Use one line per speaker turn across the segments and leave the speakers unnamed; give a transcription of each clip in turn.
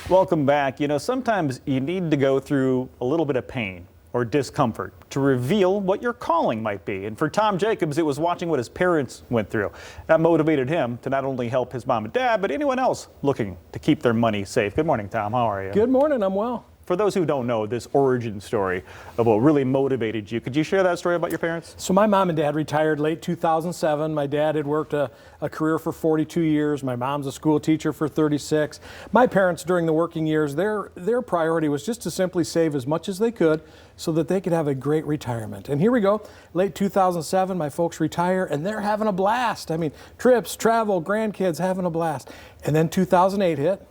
Welcome back. You know, sometimes you need to go through a little bit of pain or discomfort to reveal what your calling might be. And for Tom Jacobs, it was watching what his parents went through. That motivated him to not only help his mom and dad, but anyone else looking to keep their money safe. Good morning, Tom. How are you?
Good morning. I'm well.
For those who don't know this origin story of what really motivated you, could you share that story about your parents?
So my mom and dad retired late 2007. My dad had worked a career for 42 years. My mom's a school teacher for 36. My parents, during the working years, their priority was just to simply save as much as they could so that they could have a great retirement. And here we go, late 2007, my folks retire, and they're having a blast. I mean, trips, travel, grandkids, having a blast. And then 2008 hit.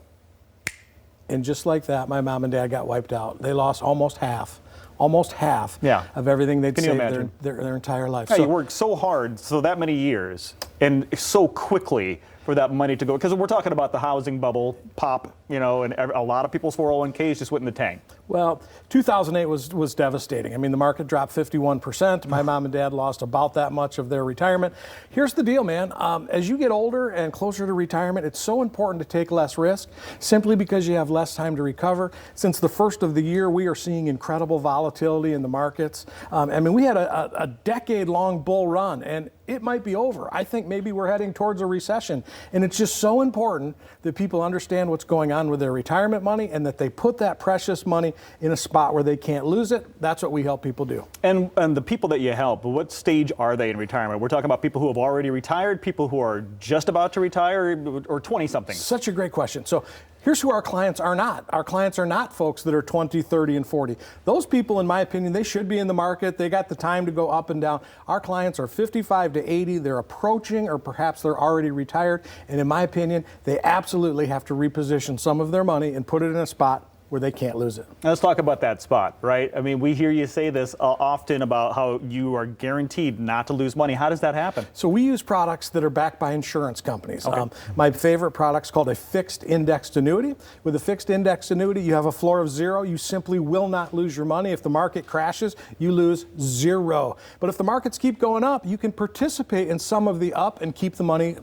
And just like that, my mom and dad got wiped out. They lost almost half of everything they'd saved their entire life.
Yeah, so you worked so hard, so that many years, and so quickly for that money to go, because we're talking about the housing bubble pop, you know, and a lot of people's 401ks just went in the tank.
Well, 2008 was devastating. I mean, the market dropped 51%. My mom and dad lost about that much of their retirement. Here's the deal, man. As you get older and closer to retirement, it's so important to take less risk simply because you have less time to recover. Since the first of the year, we are seeing incredible volatility in the markets. I mean, we had a decade-long bull run, and it might be over. I think maybe we're heading towards a recession. And it's just so important that people understand what's going on with their retirement money and that they put that precious money in a spot where they can't lose it. That's what we help people do.
And the people that you help, what stage are they in retirement? We're talking about people who have already retired, people who are just about to retire, or 20-somethings.
Such a great question. So here's who our clients are not. Our clients are not folks that are 20, 30, and 40. Those people, in my opinion, they should be in the market. They got the time to go up and down. Our clients are 55 to 80. They're approaching, or perhaps they're already retired. And in my opinion, they absolutely have to reposition some of their money and put it in a spot where they can't lose it.
Let's talk about that spot, right? I mean, we hear you say this often about how you are guaranteed not to lose money. How does that happen?
So we use products that are backed by insurance companies.
Okay.
My favorite product's called a fixed indexed annuity. With a fixed indexed annuity, you have a floor of 0. You simply will not lose your money. If the market crashes, you lose 0. But if the markets keep going up, you can participate in some of the up and keep the money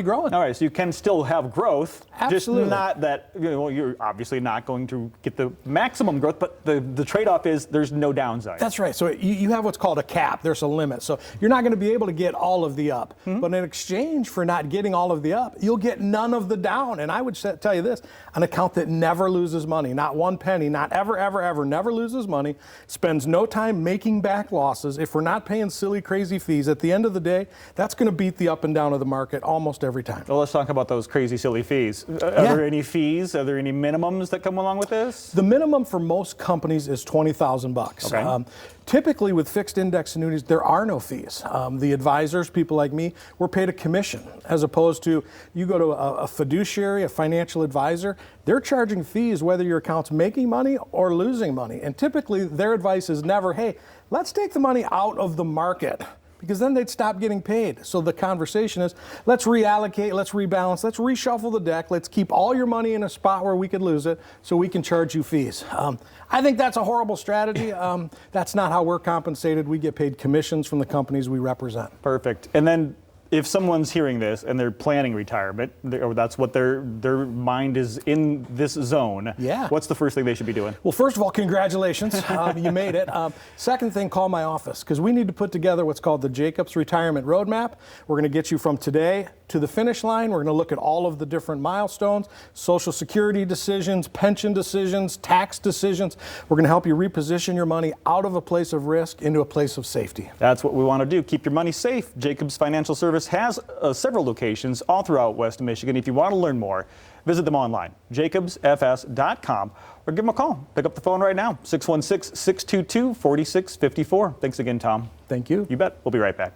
growing.
All right, so you can still have growth.
Absolutely.
Just not that, you know, you're obviously not going to get the maximum growth, but the trade-off is there's no downside.
That's right. So you have what's called a cap. There's a limit. So you're not going to be able to get all of the up. Mm-hmm. But in exchange for not getting all of the up, you'll get none of the down. And I would tell you this, an account that never loses money, not one penny, not ever, ever, ever, never loses money, spends no time making back losses. If we're not paying silly, crazy fees, at the end of the day, that's going to beat the up and down of the market almost every time.
Well, let's talk about those crazy, silly fees. Are there any fees? Are there any minimums that come along with this?
The minimum for most companies is $20,000.
Okay.
Typically with fixed index annuities, there are no fees. The advisors, people like me, we're paid a commission, as opposed to you go to a fiduciary, a financial advisor, they're charging fees whether your account's making money or losing money. And typically their advice is never, hey, let's take the money out of the market, because then they'd stop getting paid. So the conversation is, let's reallocate, let's rebalance, let's reshuffle the deck, let's keep all your money in a spot where we could lose it so we can charge you fees. I think that's a horrible strategy. That's not how we're compensated. We get paid commissions from the companies we represent.
Perfect. And then if someone's hearing this and they're planning retirement, or that's what their mind is in this zone, what's the first thing they should be doing?
Well, first of all, congratulations. You made it. Second thing, call my office, because we need to put together what's called the Jacobs Retirement Roadmap. We're going to get you from today to the finish line. We're going to look at all of the different milestones, Social Security decisions, pension decisions, tax decisions. We're going to help you reposition your money out of a place of risk into a place of safety.
That's what we want to do. Keep your money safe. Jacobs Financial Service has several locations all throughout West Michigan. If you want to learn more, visit them online, jacobsfs.com, or give them a call. Pick up the phone right now, 616-622-4654. Thanks again, Tom.
Thank you.
You bet. We'll be right back.